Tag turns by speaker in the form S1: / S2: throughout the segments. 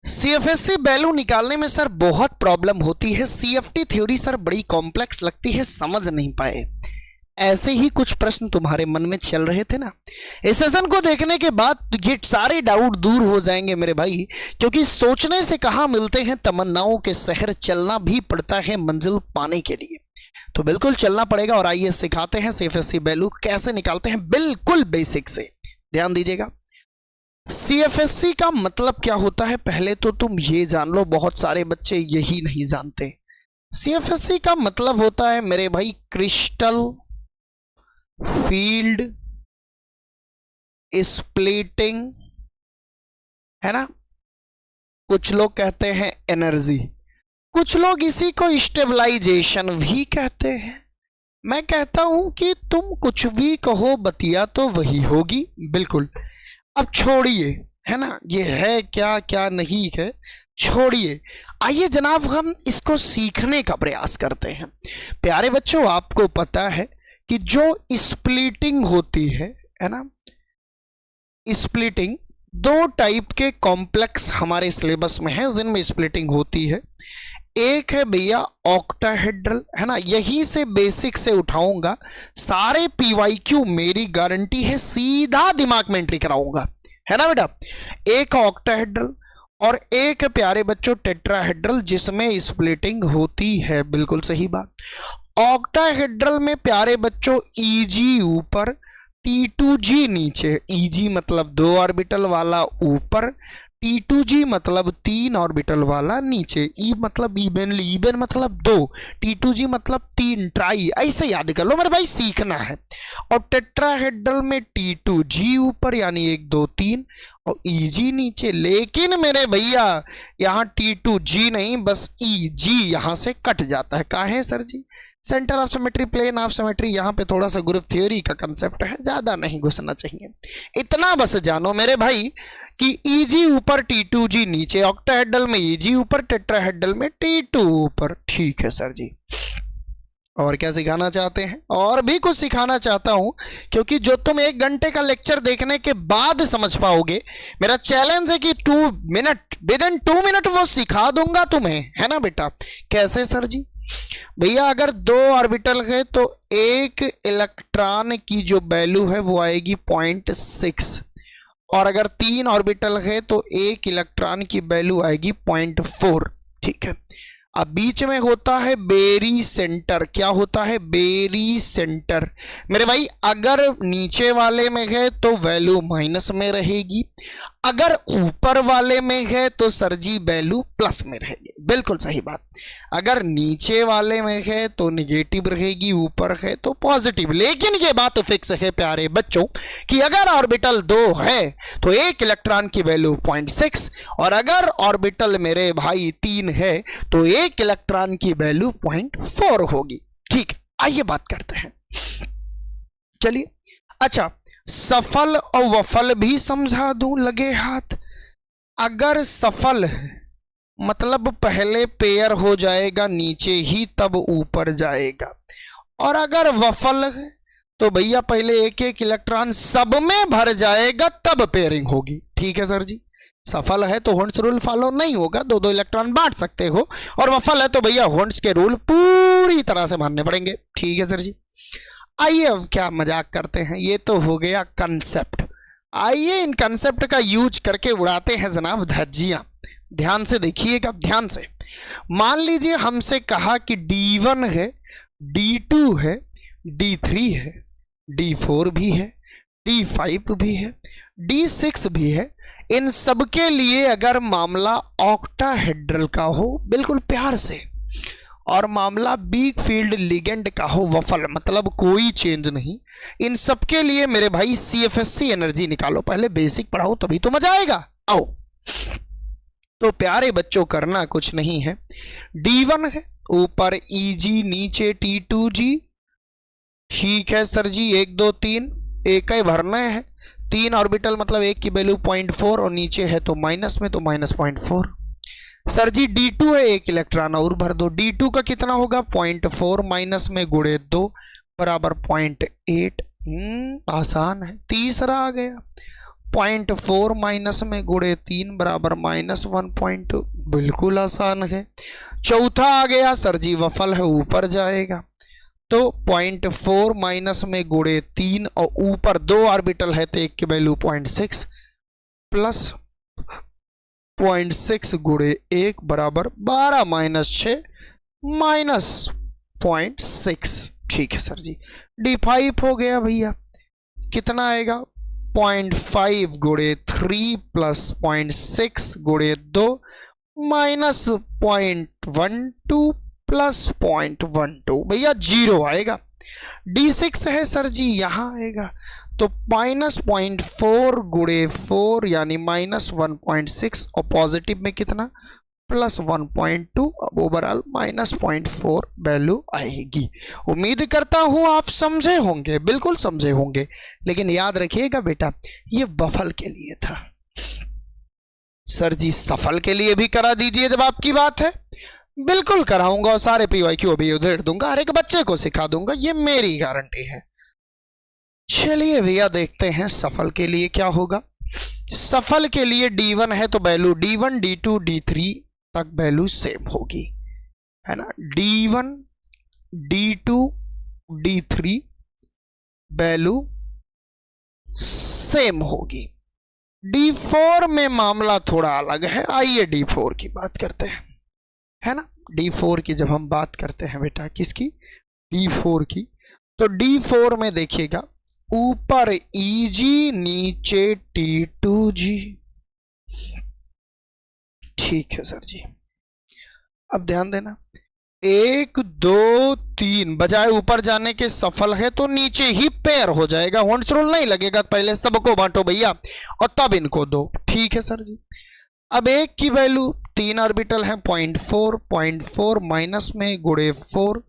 S1: CFSC value निकालने में sir बहुत प्रॉब्लम होती है। सीएफटी थ्योरी सर बड़ी कॉम्प्लेक्स लगती है, समझ नहीं पाए। ऐसे ही कुछ प्रश्न तुम्हारे मन में चल रहे थे ना। इस सेशन को देखने के बाद ये सारे डाउट दूर हो जाएंगे मेरे भाई, क्योंकि सोचने से कहाँ मिलते हैं तमन्नाओं के शहर, चलना भी पड़ता है मंजिल पाने के लिए। तो बिल्कुल चलना पड़ेगा। और आइए सिखाते हैं सीएफएससी वैल्यू कैसे निकालते हैं, बिल्कुल बेसिक से। ध्यान दीजिएगा, सीएफएससी का मतलब क्या होता है पहले तो तुम ये जान लो, बहुत सारे बच्चे यही नहीं जानते। सीएफएससी का मतलब होता है मेरे भाई क्रिस्टल फील्ड स्प्लिटिंग, है ना। कुछ लोग कहते हैं एनर्जी, कुछ लोग इसी को स्टेबलाइजेशन भी कहते हैं। मैं कहता हूं कि तुम कुछ भी कहो, बतिया तो वही होगी। बिल्कुल, अब छोड़िए, है ना, ये है क्या क्या नहीं है, छोड़िए। आइए जनाब हम इसको सीखने का प्रयास करते हैं। प्यारे बच्चों, आपको पता है कि जो स्प्लिटिंग होती है ना, स्प्लिटिंग दो टाइप के कॉम्प्लेक्स हमारे सिलेबस में है जिनमें स्प्लिटिंग होती है। एक है भैया ऑक्टाहेड्रल, है ना, यहीं से बेसिक से उठाऊंगा, सारे पीवाईक्यू मेरी गारंटी है सीधा दिमाग में एंट्री कराऊंगा, है ना बेटा। एक ऑक्टाहेड्रल और एक प्यारे बच्चों टेट्राहेड्रल जिसमें स्प्लिटिंग होती है। बिल्कुल सही बात। ऑक्टाहेड्रल में प्यारे बच्चों ईजी ऊपर, T2G नीचे। ईजी मतलब 2 ऑर्बिटल वाला ऊपर, T2G मतलब 3 ऑर्बिटल वाला नीचे। ई मतलब इवेनली, इवन मतलब 2, T2G मतलब 3, ट्राई। ऐसे याद कर लो मेरे भाई, सीखना है। और टेट्राहेड्रल में T2G ऊपर यानी 1 2 3 और EG नीचे। लेकिन मेरे भैया यहाँ T2G नहीं, बस EG यहां से कट जाता है। काहे सर जी? Centre of symmetry, plane of symmetry, यहाँ पे थोड़ा सा ग्रुप थ्योरी का कंसेप्ट है, ज्यादा नहीं घुसना चाहिए। इतना बस जानो मेरे भाई कि EG ऊपर T2G नीचे, ऑक्टाहेड्रल में EG ऊपर, टेट्राहेड्रल में T2 ऊपर। ठीक है सर जी। और क्या सिखाना चाहते हैं? और भी कुछ सिखाना चाहता हूं, क्योंकि जो तुम 1 घंटे का लेक्चर देखने के बाद समझ पाओगे, मेरा चैलेंज है कि 2 मिनट, विद इन 2 मिनट वो सिखा दूंगा तुम्हें, है ना बेटा। कैसे सर जी? भैया अगर 2 ऑर्बिटल है तो एक इलेक्ट्रॉन की जो वैल्यू है वो आएगी 0.6, और अगर 3 ऑर्बिटल है तो एक इलेक्ट्रॉन की वैल्यू आएगी 0.4। ठीक है। अब बीच में होता है बेरी सेंटर। क्या होता है? Barycentre. मेरे भाई अगर नीचे वाले में है तो वैल्यू माइनस में रहेगी, अगर ऊपर वाले में है तो सर जी वैल्यू प्लस में रहेगी। बिल्कुल सही बात। अगर नीचे वाले में है तो निगेटिव रहेगी, ऊपर है तो पॉजिटिव। लेकिन ये बात फिक्स है प्यारे बच्चों कि अगर ऑर्बिटल 2 है तो एक इलेक्ट्रॉन की वैल्यू 0.6, और अगर ऑर्बिटल मेरे भाई 3 है तो एक इलेक्ट्रॉन की वैल्यू 0.4 होगी। ठीक, आइए बात करते हैं। चलिए, अच्छा सफल और वफल भी समझा दूं, लगे हाथ। अगर सफल है मतलब पहले पेयर हो जाएगा नीचे ही तब ऊपर जाएगा, और अगर वफल है तो भैया पहले एक एक इलेक्ट्रॉन सब में भर जाएगा तब पेयरिंग होगी। ठीक है सर जी। सफल है तो होन्स रूल फॉलो नहीं होगा, 2 इलेक्ट्रॉन बांट सकते हो, और वफल है तो भैया होन्स के रूल पूरी तरह से मानने पड़ेंगे। ठीक है सर जी। आइए अब क्या मजाक करते हैं, ये तो हो गया कंसेप्ट। आइए इन कंसेप्ट का यूज करके उड़ाते हैं जनाब धज्जियां। ध्यान से देखिएगा, ध्यान से। मान लीजिए हमसे कहा कि D1 है, D2 है, D3 है, D4 भी है, D5 भी है, D6 भी है। इन सब के लिए अगर मामला ऑक्टाहेड्रल का हो, बिल्कुल प्यार से, और मामला बिग फील्ड लिगेंड का हो, वफल मतलब कोई चेंज नहीं, इन सब के लिए मेरे भाई सीएफएससी एनर्जी निकालो। पहले बेसिक पढ़ाओ तभी तो मजा आएगा। आओ, तो प्यारे बच्चों करना कुछ नहीं है। D1 है, ऊपर EG, नीचे T2G। ठीक है सर जी, 1 2 3 एक ही भरना है। 3 ऑर्बिटल मतलब एक की वैल्यू 0.4, और नीचे है तो माइनस में तो -0.4। सर जी D2 है, एक इलेक्ट्रॉन और भर दो। D2 का कितना होगा? 0.4 माइनस में गुणे 2 बराबर 0.8। आसान है। तीसरा आ गया 0.4 माइनस में गुणे 3 बराबर -1.2, बिल्कुल आसान है। चौथा आ गया सर जी वफल है ऊपर जाएगा, तो 0.4 माइनस में गुणे 3 और ऊपर 2 ऑर्बिटल है तो एक की वैल्यू 0.6 प्लस 0.6 गुणे 1 बराबर 12 - 6 -0.6। ठीक है सर जी, D5 हो गया भैया, कितना आएगा 0.5 गुणे 3 प्लस 0.6 गुणे 2 -0.12 प्लस 0.12 भैया 0 आएगा। D6 है सर जी यहाँ आएगा, तो -0.4 गुणे 4 यानी -1.6 और पॉजिटिव में कितना +1.2, अब ओवरऑल -0.4 वैल्यू आएगी। उम्मीद करता हूं आप समझे होंगे, बिल्कुल समझे होंगे, लेकिन याद रखिएगा बेटा ये वफल के लिए था। सर जी सफल के लिए भी करा दीजिए जब आपकी बात है, बिल्कुल कराऊंगा और सारे PYQ भी उधेड़ दूंगा, हर एक बच्चे को सिखा दूंगा, ये मेरी गारंटी है। चलिए भैया देखते हैं सफल के लिए क्या होगा। सफल के लिए D1 है तो वैल्यू D1 D2 D3 तक वैल्यू सेम होगी, है ना। D1 D2 D3 value same होगी। D4 में मामला थोड़ा अलग है, आइए D4 की बात करते हैं, है ना। D4 की जब हम बात करते हैं बेटा, किसकी, D4 की, तो D4 में देखिएगा ऊपर EG नीचे T2G। ठीक है सर जी, अब ध्यान देना 1 2 3 बजाय ऊपर जाने के सफल है तो नीचे ही पेयर हो जाएगा, होल्ड्स रूल नहीं लगेगा, पहले सबको बांटो भैया और तब इनको दो। ठीक है सर जी, अब एक की वैल्यू 3 ऑर्बिटल है 0.4 माइनस में गुणे 4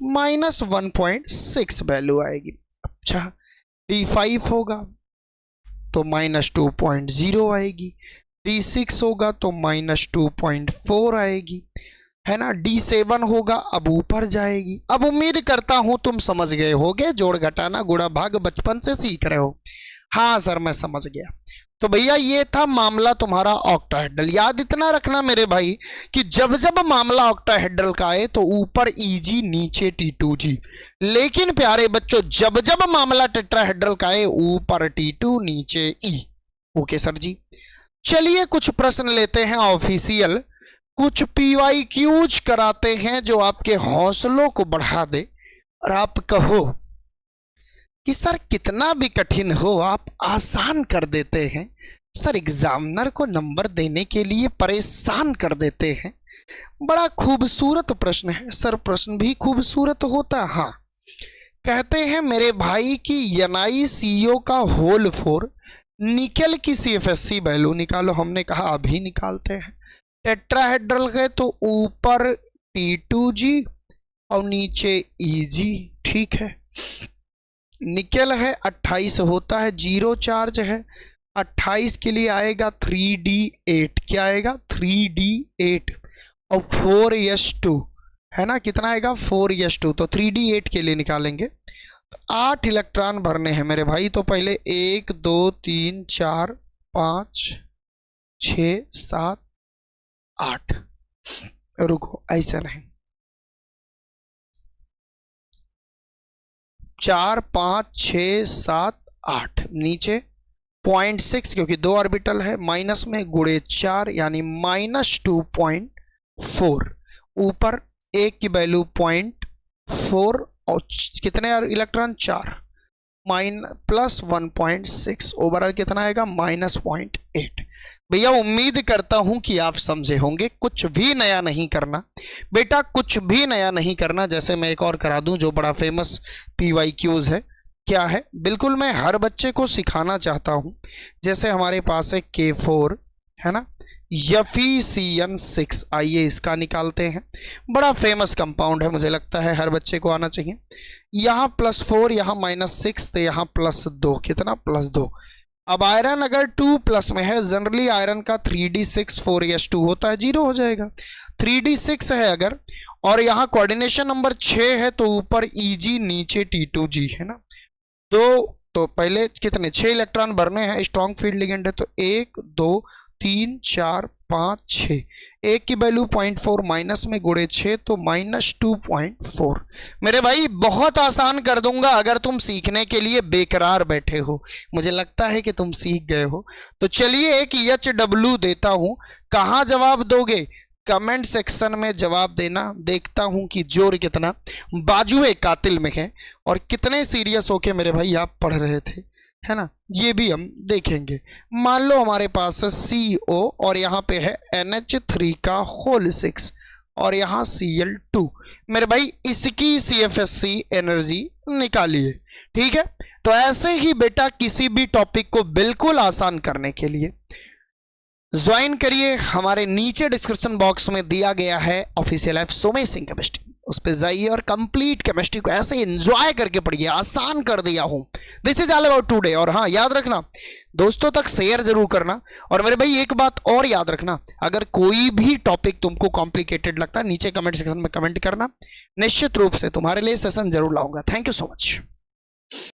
S1: -1.6 वैल्यू आएगी। अच्छा D5 होगा तो -2.0 आएगी, D6 होगा तो -2.4 आएगी, है ना। D7 होगा अब ऊपर जाएगी। अब उम्मीद करता हूं तुम समझ गए होगे, जोड़ घटाना गुणा भाग बचपन से सीख रहे हो। हाँ सर मैं समझ गया। तो भैया ये था मामला तुम्हारा ऑक्टाहेड्रल। याद इतना रखना मेरे भाई कि जब जब मामला ऑक्टाहेड्रल का आए तो ऊपर EG नीचे T2G, लेकिन प्यारे बच्चों जब जब मामला टेट्राहेड्रल का आए ऊपर T2 नीचे E। ओके सर जी, चलिए कुछ प्रश्न लेते हैं ऑफिशियल, कुछ PYQs कराते हैं जो आपके हौसलों को बढ़ा दे और आप कहो कि सर कितना भी कठिन हो आप आसान कर देते हैं, सर एग्जामिनर को नंबर देने के लिए परेशान कर देते हैं। बड़ा खूबसूरत प्रश्न है सर, प्रश्न भी खूबसूरत होता है। हाँ, कहते हैं मेरे भाई की NiCO का होल 4 निकल की CFSC वैल्यू निकालो। हमने कहा अभी निकालते हैं। टेट्राहेड्रल है तो ऊपर T2G और नीचे EG। ठीक है, निकल है 28 होता है, 0 चार्ज है, 28 के लिए आएगा 3D8। क्या आएगा 3D8 और 4s2 है ना, कितना आएगा 4s2, तो 3D8 के लिए निकालेंगे तो 8 इलेक्ट्रॉन भरने हैं मेरे भाई। तो पहले 1 2 3 4 5 6 7 8, रुको ऐसा नहीं, 4 5 6 7 8, नीचे 0.6 क्योंकि 2 ऑर्बिटल है, माइनस में गुणे 4 यानी -2.4, ऊपर 1 की वैल्यू 0.4 और कितने इलेक्ट्रॉन 4 प्लस 1.6, ओवरऑल कितना आएगा -0.8। भैया उम्मीद करता हूं कि आप समझे होंगे, कुछ भी नया नहीं करना बेटा, कुछ भी नया नहीं करना। जैसे मैं एक और करा दूं जो बड़ा फेमस PYQs है, क्या है, बिल्कुल मैं हर बच्चे को सिखाना चाहता हूं। जैसे हमारे पास है K4 है ना, FeCN6, आइए इसका निकालते हैं। बड़ा फेमस कंपाउंड है, मुझे लगता है हर बच्चे को आना चाहिए। यहाँ +4 यहाँ -6 तो यहाँ +2, कितना +2। अब आयरन अगर 2 प्लस में है, जनरली आयरन का 3D6 4s2 होता है, 0 हो जाएगा। 3D6 है अगर, और यहाँ कोऑर्डिनेशन नंबर 6 है तो ऊपर EG नीचे T2G है ना, तो तो पहले कितने 6 इलेक्ट्रॉन भरने हैं, स्ट्रॉन्ग फील्ड लिगेंड है, तो 1 2 3 4 5 6, एक की वैल्यू 0.4 माइनस में गुणे 6 तो -2.4। मेरे भाई बहुत आसान कर दूंगा अगर तुम सीखने के लिए बेकरार बैठे हो। मुझे लगता है कि तुम सीख गए हो। तो चलिए एक HW देता हूं, कहां जवाब दोगे? कमेंट सेक्शन में जवाब देना। देखता हूं कि जोर कितना बाजुए कातिल में है और कितने सीरियस होके मेरे भाई आप पढ़ रहे थे, है ना, ये भी हम देखेंगे। मान लो हमारे पास है CO और यहाँ पे है NH3 का होल 6 और यहाँ Cl2। मेरे भाई इसकी CFSC एनर्जी निकालिए। ठीक है, तो ऐसे ही बेटा किसी भी टॉपिक को बिल्कुल आसान करने के लिए ज्वाइन करिए, हमारे नीचे डिस्क्रिप्शन बॉक्स में दिया गया है official app Somesh Singh chemistry, उस पर जाइए और कंप्लीट केमिस्ट्री को ऐसे एंजॉय करके पढ़िए। आसान कर दिया हूं। This is all about today. और हाँ, याद रखना दोस्तों तक शेयर जरूर करना। और मेरे भाई एक बात और याद रखना, अगर कोई भी टॉपिक तुमको कॉम्प्लिकेटेड लगता है नीचे कमेंट सेक्शन में कमेंट करना, निश्चित रूप से तुम्हारे लिए सेशन जरूर लाऊंगा। Thank you so much.